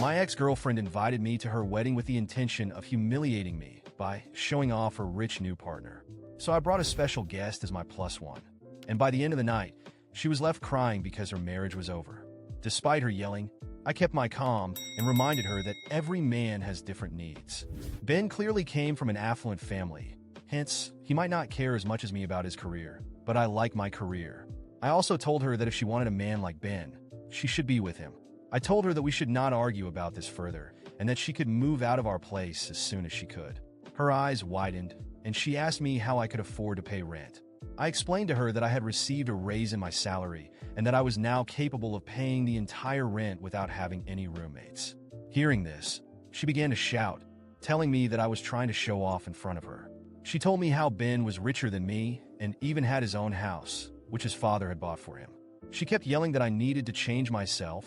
My ex-girlfriend invited me to her wedding with the intention of humiliating me by showing off her rich new partner. So I brought a special guest as my plus one. And by the end of the night, she was left crying because her marriage was over. Despite her yelling, I kept my calm and reminded her that every man has different needs. Ben clearly came from an affluent family. Hence, he might not care as much as me about his career, but I like my career. I also told her that if she wanted a man like Ben, she should be with him. I told her that we should not argue about this further and that she could move out of our place as soon as she could. Her eyes widened, and she asked me how I could afford to pay rent. I explained to her that I had received a raise in my salary and that I was now capable of paying the entire rent without having any roommates. Hearing this, she began to shout, telling me that I was trying to show off in front of her. She told me how Ben was richer than me and even had his own house, which his father had bought for him. She kept yelling that I needed to change myself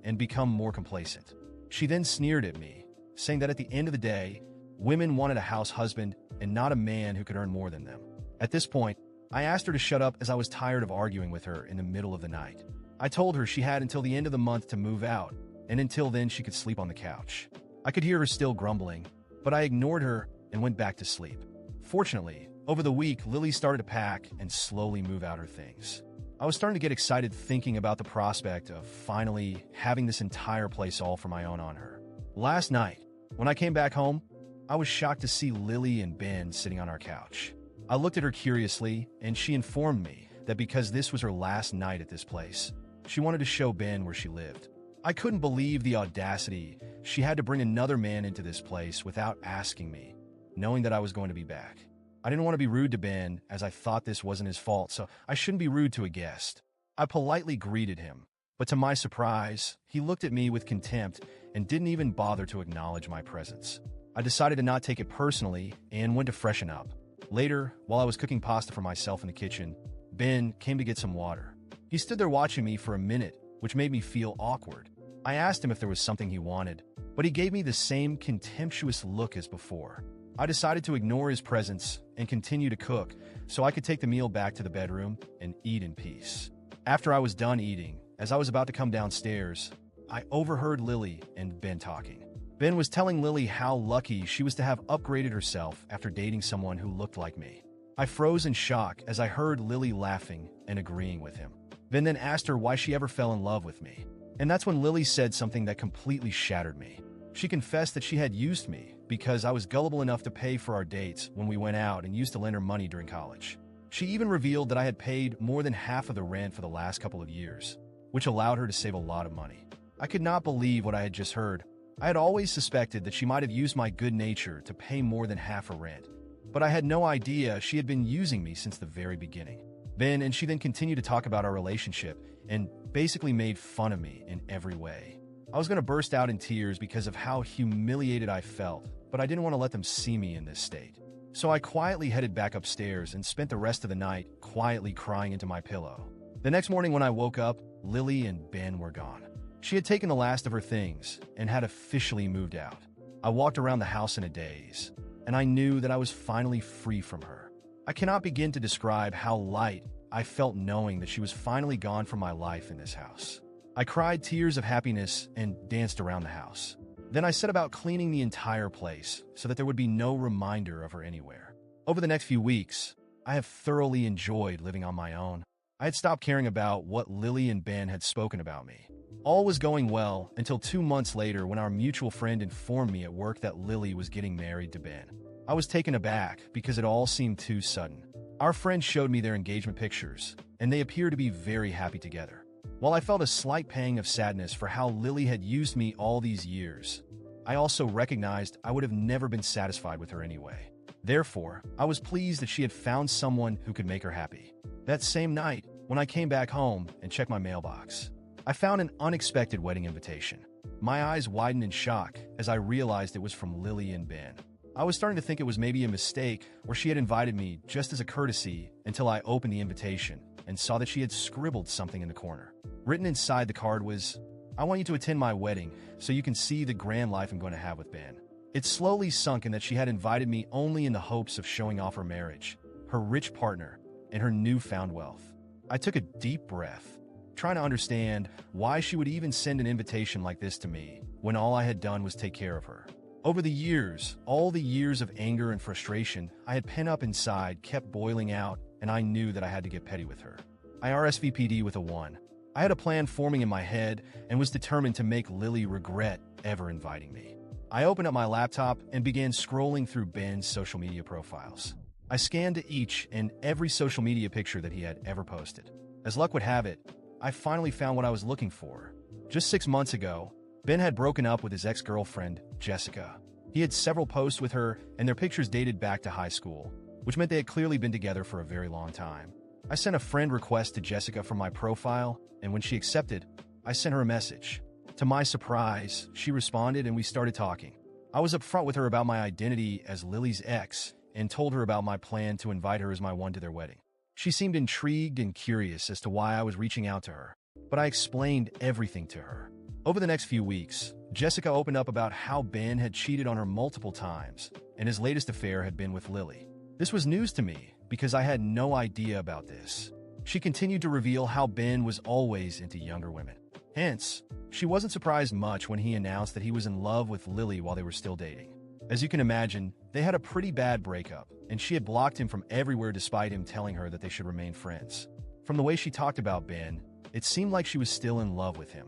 and become more complacent. She then sneered at me, saying that at the end of the day, women wanted a house husband and not a man who could earn more than them. At this point, I asked her to shut up as I was tired of arguing with her in the middle of the night. I told her she had until the end of the month to move out, and until then she could sleep on the couch. I could hear her still grumbling, but I ignored her and went back to sleep. Fortunately, over the week, Lily started to pack and slowly move out her things. I was starting to get excited thinking about the prospect of finally having this entire place all for my own on her. Last night, when I came back home, I was shocked to see Lily and Ben sitting on our couch. I looked at her curiously, and she informed me that because this was her last night at this place, she wanted to show Ben where she lived. I couldn't believe the audacity she had to bring another man into this place without asking me, knowing that I was going to be back. I didn't want to be rude to Ben, as I thought this wasn't his fault, so I shouldn't be rude to a guest. I politely greeted him, but to my surprise, he looked at me with contempt and didn't even bother to acknowledge my presence. I decided to not take it personally and went to freshen up. Later, while I was cooking pasta for myself in the kitchen, Ben came to get some water. He stood there watching me for a minute, which made me feel awkward. I asked him if there was something he wanted, but he gave me the same contemptuous look as before. I decided to ignore his presence and continue to cook so I could take the meal back to the bedroom and eat in peace. After I was done eating, as I was about to come downstairs, I overheard Lily and Ben talking. Ben was telling Lily how lucky she was to have upgraded herself after dating someone who looked like me. I froze in shock as I heard Lily laughing and agreeing with him. Ben then asked her why she ever fell in love with me. And that's when Lily said something that completely shattered me. She confessed that she had used me because I was gullible enough to pay for our dates when we went out and used to lend her money during college. She even revealed that I had paid more than half of the rent for the last couple of years, which allowed her to save a lot of money. I could not believe what I had just heard. I had always suspected that she might have used my good nature to pay more than half her rent, but I had no idea she had been using me since the very beginning. Ben and she then continued to talk about our relationship and basically made fun of me in every way. I was going to burst out in tears because of how humiliated I felt, but I didn't want to let them see me in this state. So I quietly headed back upstairs and spent the rest of the night quietly crying into my pillow. The next morning when I woke up, Lily and Ben were gone. She had taken the last of her things and had officially moved out. I walked around the house in a daze, and I knew that I was finally free from her. I cannot begin to describe how light I felt knowing that she was finally gone from my life in this house. I cried tears of happiness and danced around the house. Then I set about cleaning the entire place so that there would be no reminder of her anywhere. Over the next few weeks, I have thoroughly enjoyed living on my own. I had stopped caring about what Lily and Ben had spoken about me. All was going well until 2 months later when our mutual friend informed me at work that Lily was getting married to Ben. I was taken aback because it all seemed too sudden. Our friend showed me their engagement pictures, and they appeared to be very happy together. While I felt a slight pang of sadness for how Lily had used me all these years, I also recognized I would have never been satisfied with her anyway. Therefore, I was pleased that she had found someone who could make her happy. That same night, when I came back home and checked my mailbox, I found an unexpected wedding invitation. My eyes widened in shock as I realized it was from Lily and Ben. I was starting to think it was maybe a mistake or she had invited me just as a courtesy until I opened the invitation and saw that she had scribbled something in the corner. Written inside the card was, "I want you to attend my wedding so you can see the grand life I'm going to have with Ben." It slowly sunk in that she had invited me only in the hopes of showing off her marriage, her rich partner, and her newfound wealth. I took a deep breath. trying to understand why she would even send an invitation like this to me when all I had done was take care of her. Over the years, all the years of anger and frustration I had pent up inside kept boiling out, and I knew that I had to get petty with her. I RSVP'd with a 1. I had a plan forming in my head and was determined to make Lily regret ever inviting me. I opened up my laptop and began scrolling through Ben's social media profiles. I scanned each and every social media picture that he had ever posted. As luck would have it, I finally found what I was looking for. Just 6 months ago, Ben had broken up with his ex-girlfriend, Jessica. He had several posts with her, and their pictures dated back to high school, which meant they had clearly been together for a very long time. I sent a friend request to Jessica from my profile, and when she accepted, I sent her a message. To my surprise, she responded and we started talking. I was upfront with her about my identity as Lily's ex and told her about my plan to invite her as my one to their wedding. She seemed intrigued and curious as to why I was reaching out to her, but I explained everything to her. Over the next few weeks, Jessica opened up about how Ben had cheated on her multiple times, and his latest affair had been with Lily. This was news to me because I had no idea about this. She continued to reveal how Ben was always into younger women. Hence, she wasn't surprised much when he announced that he was in love with Lily while they were still dating. As you can imagine, they had a pretty bad breakup, and she had blocked him from everywhere despite him telling her that they should remain friends. From the way she talked about Ben, it seemed like she was still in love with him.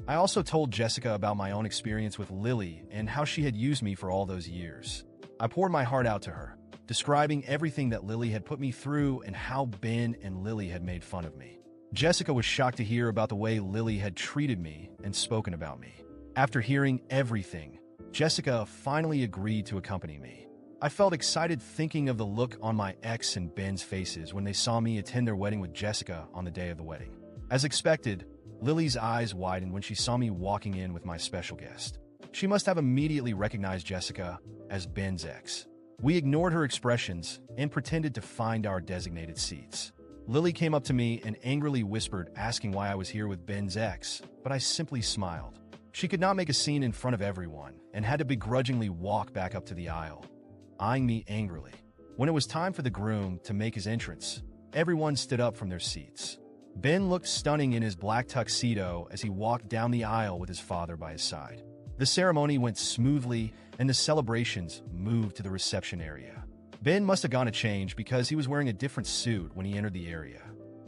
I also told Jessica about my own experience with Lily and how she had used me for all those years. I poured my heart out to her, describing everything that Lily had put me through and how Ben and Lily had made fun of me. Jessica was shocked to hear about the way Lily had treated me and spoken about me. After hearing everything, Jessica finally agreed to accompany me. I felt excited thinking of the look on my ex and Ben's faces when they saw me attend their wedding with Jessica on the day of the wedding. As expected, Lily's eyes widened when she saw me walking in with my special guest. She must have immediately recognized Jessica as Ben's ex. We ignored her expressions and pretended to find our designated seats. Lily came up to me and angrily whispered, asking why I was here with Ben's ex, but I simply smiled. She could not make a scene in front of everyone and had to begrudgingly walk back up to the aisle, eyeing me angrily. When it was time for the groom to make his entrance, everyone stood up from their seats. Ben looked stunning in his black tuxedo as he walked down the aisle with his father by his side. The ceremony went smoothly and the celebrations moved to the reception area. Ben must have gone to change because he was wearing a different suit when he entered the area.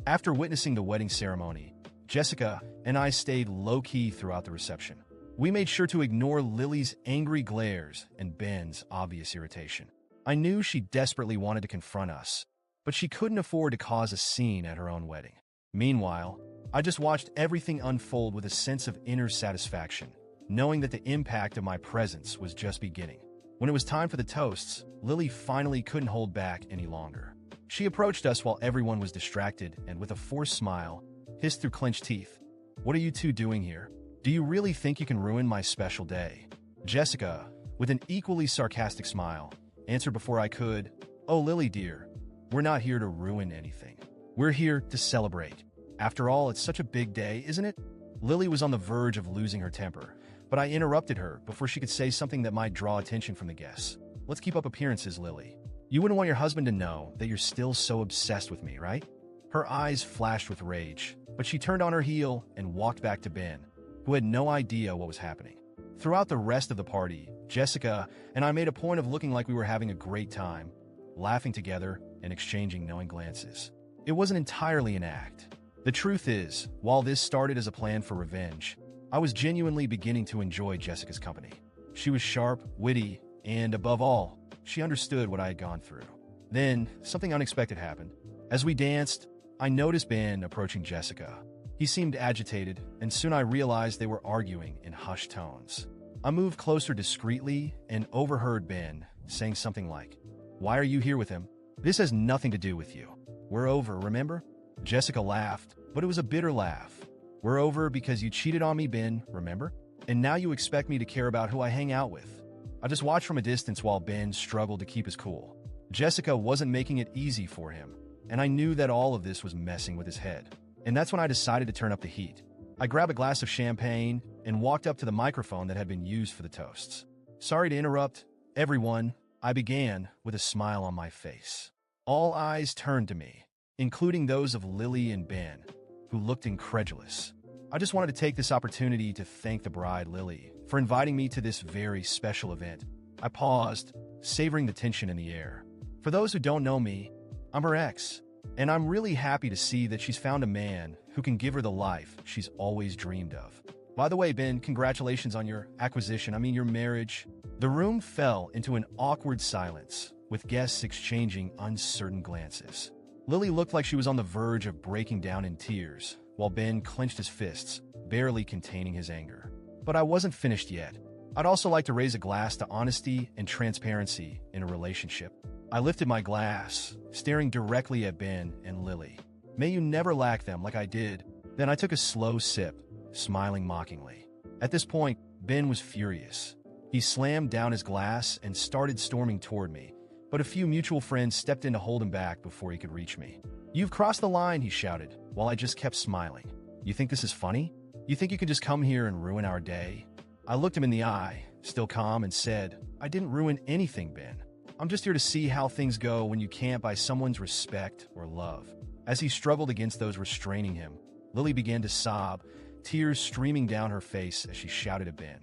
After witnessing the wedding ceremony, Jessica and I stayed low-key throughout the reception. We made sure to ignore Lily's angry glares and Ben's obvious irritation. I knew she desperately wanted to confront us, but she couldn't afford to cause a scene at her own wedding. Meanwhile, I just watched everything unfold with a sense of inner satisfaction, knowing that the impact of my presence was just beginning. When it was time for the toasts, Lily finally couldn't hold back any longer. She approached us while everyone was distracted and, with a forced smile, hissed through clenched teeth, "What are you two doing here? Do you really think you can ruin my special day?" Jessica, with an equally sarcastic smile, answered before I could, "Oh, Lily dear, we're not here to ruin anything. We're here to celebrate. After all, it's such a big day, isn't it?" Lily was on the verge of losing her temper, but I interrupted her before she could say something that might draw attention from the guests. "Let's keep up appearances, Lily. You wouldn't want your husband to know that you're still so obsessed with me, right?" Her eyes flashed with rage, but she turned on her heel and walked back to Ben, who had no idea what was happening. Throughout the rest of the party, Jessica and I made a point of looking like we were having a great time, laughing together and exchanging knowing glances. It wasn't entirely an act. The truth is, while this started as a plan for revenge, I was genuinely beginning to enjoy Jessica's company. She was sharp, witty, and above all, she understood what I had gone through. Then, something unexpected happened. As we danced, I noticed Ben approaching Jessica. He seemed agitated, and soon I realized they were arguing in hushed tones. I moved closer discreetly and overheard Ben saying something like, "Why are you here with him? This has nothing to do with you. We're over, remember?" Jessica laughed, but it was a bitter laugh. "We're over because you cheated on me, Ben, remember? And now you expect me to care about who I hang out with." I just watched from a distance while Ben struggled to keep his cool. Jessica wasn't making it easy for him, and I knew that all of this was messing with his head. And that's when I decided to turn up the heat. I grabbed a glass of champagne and walked up to the microphone that had been used for the toasts. "Sorry to interrupt, everyone," I began with a smile on my face. All eyes turned to me, including those of Lily and Ben, who looked incredulous. I just wanted to take this opportunity to thank the bride, Lily, for inviting me to this very special event. I paused, savoring the tension in the air. For those who don't know me, I'm her ex, and I'm really happy to see that she's found a man who can give her the life she's always dreamed of. By the way, Ben, congratulations on your your marriage. The room fell into an awkward silence, with guests exchanging uncertain glances. Lily looked like she was on the verge of breaking down in tears, while Ben clenched his fists, barely containing his anger. But I wasn't finished yet. I'd also like to raise a glass to honesty and transparency in a relationship. I lifted my glass, staring directly at Ben and Lily. May you never lack them like I did. Then I took a slow sip, smiling mockingly. At this point, Ben was furious. He slammed down his glass and started storming toward me, but a few mutual friends stepped in to hold him back before he could reach me. "You've crossed the line," he shouted, while I just kept smiling. "You think this is funny? You think you can just come here and ruin our day?" I looked him in the eye, still calm, and said, "I didn't ruin anything, Ben. I'm just here to see how things go when you can't buy someone's respect or love." As he struggled against those restraining him, Lily began to sob, tears streaming down her face as she shouted at Ben,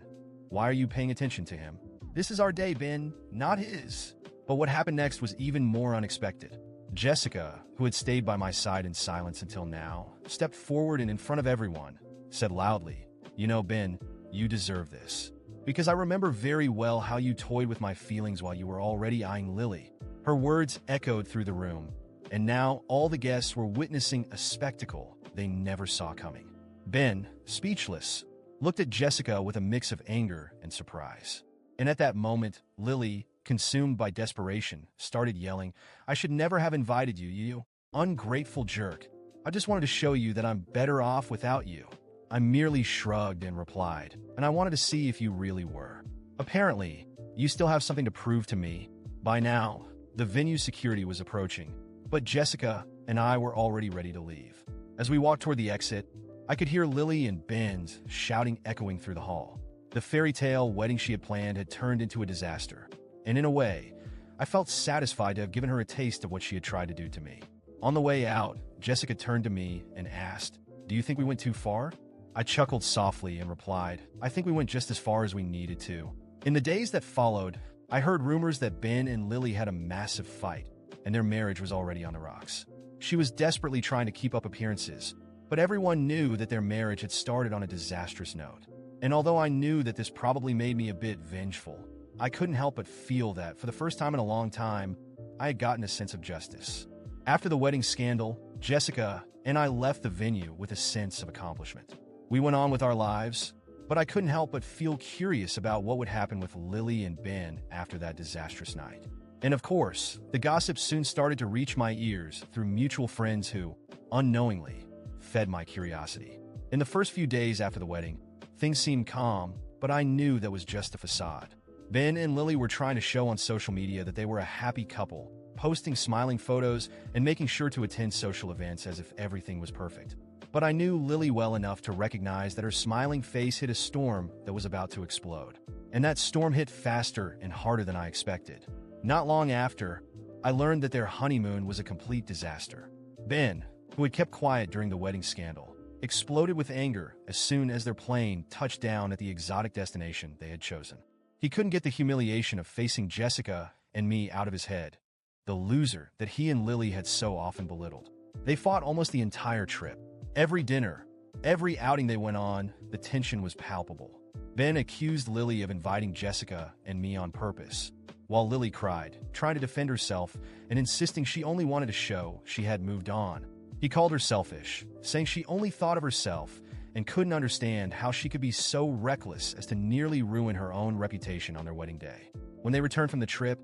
"Why are you paying attention to him? This is our day, Ben, not his." But what happened next was even more unexpected. Jessica, who had stayed by my side in silence until now, stepped forward and in front of everyone, said loudly, "You know, Ben, you deserve this. Because I remember very well how you toyed with my feelings while you were already eyeing Lily." Her words echoed through the room, and now all the guests were witnessing a spectacle they never saw coming. Ben, speechless, looked at Jessica with a mix of anger and surprise. And at that moment, Lily, consumed by desperation, started yelling, "I should never have invited you, you ungrateful jerk. I just wanted to show you that I'm better off without you." I merely shrugged and replied, "And I wanted to see if you really were. Apparently, you still have something to prove to me." By now, the venue security was approaching, but Jessica and I were already ready to leave. As we walked toward the exit, I could hear Lily and Ben's shouting echoing through the hall. The fairy tale wedding she had planned had turned into a disaster, and in a way, I felt satisfied to have given her a taste of what she had tried to do to me. On the way out, Jessica turned to me and asked, "Do you think we went too far?" I chuckled softly and replied, "I think we went just as far as we needed to." In the days that followed, I heard rumors that Ben and Lily had a massive fight, and their marriage was already on the rocks. She was desperately trying to keep up appearances, but everyone knew that their marriage had started on a disastrous note. And although I knew that this probably made me a bit vengeful, I couldn't help but feel that, for the first time in a long time, I had gotten a sense of justice. After the wedding scandal, Jessica and I left the venue with a sense of accomplishment. We went on with our lives, but I couldn't help but feel curious about what would happen with Lily and Ben after that disastrous night. And of course, the gossip soon started to reach my ears through mutual friends who, unknowingly, fed my curiosity. In the first few days after the wedding, things seemed calm, but I knew that was just a facade. Ben and Lily were trying to show on social media that they were a happy couple, posting smiling photos and making sure to attend social events as if everything was perfect. But I knew Lily well enough to recognize that her smiling face hit a storm that was about to explode. And that storm hit faster and harder than I expected. Not long after, I learned that their honeymoon was a complete disaster. Ben, who had kept quiet during the wedding scandal, exploded with anger as soon as their plane touched down at the exotic destination they had chosen. He couldn't get the humiliation of facing Jessica and me out of his head, the loser that he and Lily had so often belittled. They fought almost the entire trip. Every dinner, every outing they went on, the tension was palpable. Ben accused Lily of inviting Jessica and me on purpose, while Lily cried, trying to defend herself and insisting she only wanted to show she had moved on. He called her selfish, saying she only thought of herself and couldn't understand how she could be so reckless as to nearly ruin her own reputation on their wedding day. When they returned from the trip,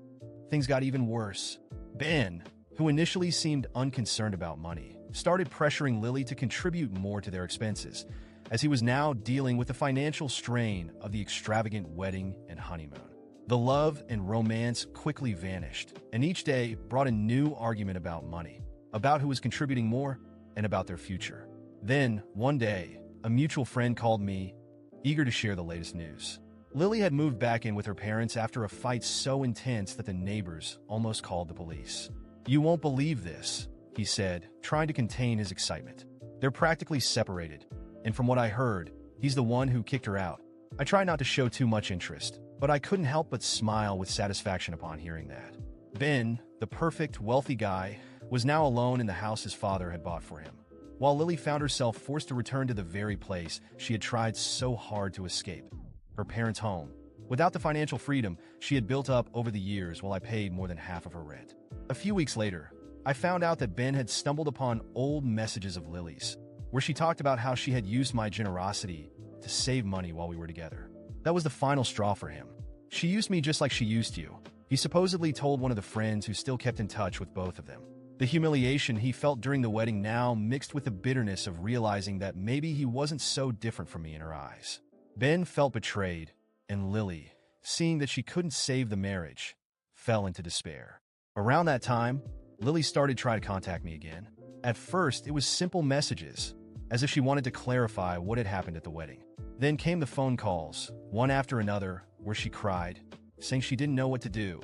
things got even worse. Ben, who initially seemed unconcerned about money, started pressuring Lily to contribute more to their expenses, as he was now dealing with the financial strain of the extravagant wedding and honeymoon. The love and romance quickly vanished, and each day brought a new argument about money, about who was contributing more, and about their future. Then, one day, a mutual friend called me, eager to share the latest news. Lily had moved back in with her parents after a fight so intense that the neighbors almost called the police. "You won't believe this," he said, trying to contain his excitement. They're practically separated, and from what I heard, he's the one who kicked her out. I try not to show too much interest, but I couldn't help but smile with satisfaction upon hearing that. Ben, the perfect, wealthy guy, was now alone in the house his father had bought for him, while Lily found herself forced to return to the very place she had tried so hard to escape, her parents' home. Without the financial freedom she had built up over the years while I paid more than half of her rent. A few weeks later, I found out that Ben had stumbled upon old messages of Lily's, where she talked about how she had used my generosity to save money while we were together. That was the final straw for him. She used me just like she used you, he supposedly told one of the friends who still kept in touch with both of them. The humiliation he felt during the wedding now mixed with the bitterness of realizing that maybe he wasn't so different from me in her eyes. Ben felt betrayed, and Lily, seeing that she couldn't save the marriage, fell into despair. Around that time, Lily started trying to contact me again. At first, it was simple messages, as if she wanted to clarify what had happened at the wedding. Then came the phone calls, one after another, where she cried, saying she didn't know what to do,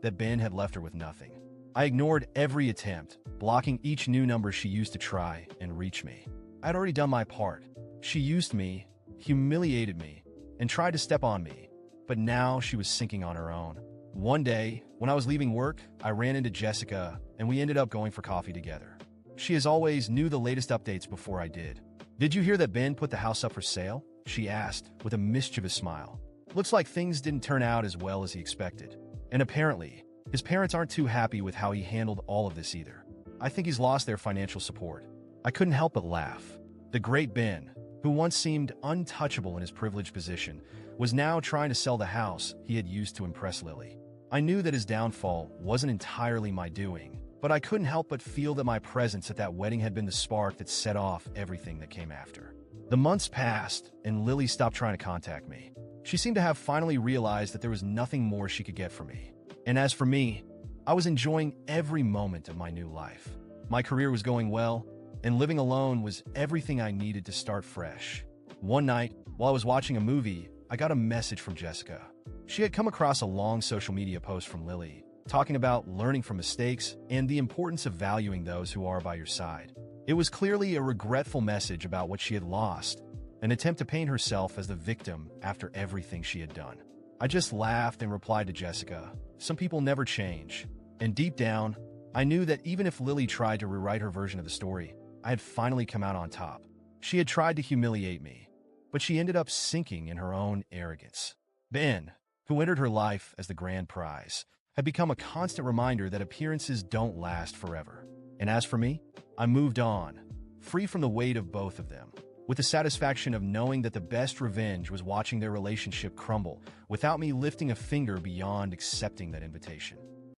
that Ben had left her with nothing. I ignored every attempt, blocking each new number she used to try and reach me. I had already done my part. She used me, humiliated me, and tried to step on me, but now she was sinking on her own. One day, when I was leaving work, I ran into Jessica, and we ended up going for coffee together. She, as always, knew the latest updates before I did. "Did you hear that Ben put the house up for sale?" she asked, with a mischievous smile. "Looks like things didn't turn out as well as he expected. And apparently, his parents aren't too happy with how he handled all of this either. I think he's lost their financial support." I couldn't help but laugh. The great Ben, who once seemed untouchable in his privileged position, was now trying to sell the house he had used to impress Lily. I knew that his downfall wasn't entirely my doing, but I couldn't help but feel that my presence at that wedding had been the spark that set off everything that came after. The months passed, and Lily stopped trying to contact me. She seemed to have finally realized that there was nothing more she could get from me. And as for me, I was enjoying every moment of my new life. My career was going well, and living alone was everything I needed to start fresh. One night, while I was watching a movie, I got a message from Jessica. She had come across a long social media post from Lily, talking about learning from mistakes and the importance of valuing those who are by your side. It was clearly a regretful message about what she had lost, an attempt to paint herself as the victim after everything she had done. I just laughed and replied to Jessica, "Some people never change." And deep down, I knew that even if Lily tried to rewrite her version of the story, I had finally come out on top. She had tried to humiliate me, but she ended up sinking in her own arrogance. Ben, who entered her life as the grand prize, had become a constant reminder that appearances don't last forever. And as for me, I moved on, free from the weight of both of them, with the satisfaction of knowing that the best revenge was watching their relationship crumble without me lifting a finger beyond accepting that invitation.